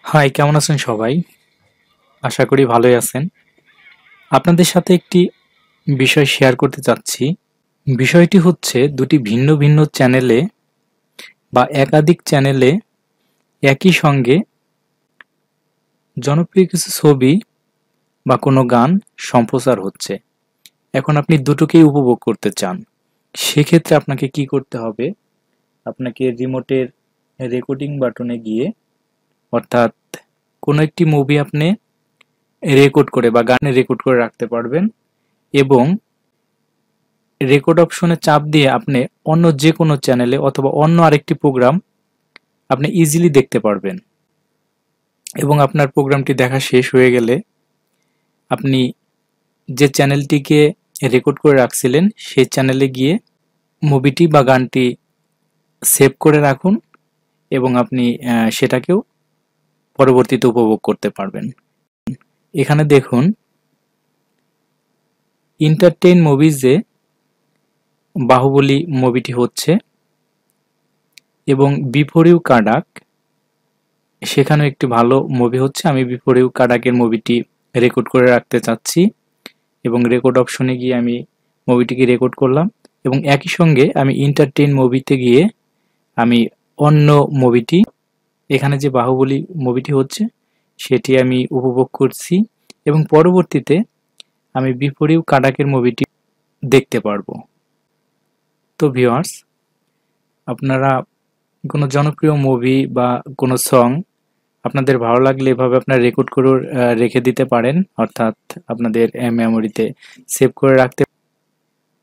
High, কেমন আছেন সবাই? আশা করি ভালোই আছেন। আপনাদের সাথে একটি বিষয় শেয়ার করতে চাচ্ছি। বিষয়টি হচ্ছে দুটি ভিন্ন ভিন্ন চ্যানেলে বা একাধিক চ্যানেলে একই সঙ্গে জনপ্রিয় কিছু ছবি বা কোনো গান সম্প্রচার হচ্ছে। এখন আপনি দুটোকেই উপভোগ করতে চান। সেক্ষেত্রে আপনাকে কি করতে হবে? আপনাকে রিমোটের রেকর্ডিং বাটনে গিয়ে, অর্থাৎ কোনো একটি মুভি আপনি রেকর্ড করে বা গানে রেকর্ড করে রাখতে পারবেন এবং রেকর্ড অপশনে চাপ দিয়ে আপনি অন্য যে কোনো চ্যানেলে অথবা অন্য আরেকটি প্রোগ্রাম আপনি ইজিলি দেখতে পারবেন। এবং আপনার প্রোগ্রামটি দেখা শেষ হয়ে গেলে আপনি যে চ্যানেলটিকে রেকর্ড করে রাখছিলেন সেই চ্যানেলে গিয়ে মুভিটি বা গানটি সেভ করে রাখুন এবং আপনি সেটাকেও পরবর্তীতে উপভোগ করতে পারবেন। এখানে দেখুন, এন্টারটেইন মুভিজে বাহুবলী মুভিটি হচ্ছে এবং বিফোর ইউ কাডাক সেখানেও একটি ভালো মুভি হচ্ছে। আমি বিফোর ইউ কাডাকের মুভিটি রেকর্ড করে রাখতে চাচ্ছি এবং রেকর্ড অপশনে গিয়ে আমি মুভিটিকে রেকর্ড করলাম এবং একই সঙ্গে আমি এন্টারটেইন মুভিতে গিয়ে আমি অন্য মুভিটি, এখানে যে বাহুবলী মুভিটি হচ্ছে সেটি আমি উপভোগ করছি এবং পরবর্তীতে আমি বিফোর ইউ কাডাকের মুভিটি দেখতে পারবো। তো ভিউয়ার্স, আপনারা কোনো জনপ্রিয় মুভি বা কোনো সং আপনাদের ভালো লাগলে এভাবে আপনারা রেকর্ড করে রেখে দিতে পারেন, অর্থাৎ আপনাদের মেমোরিতে সেভ করে রাখতে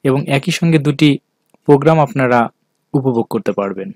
এবং একই সঙ্গে দুটি প্রোগ্রাম আপনারা উপভোগ করতে পারবেন।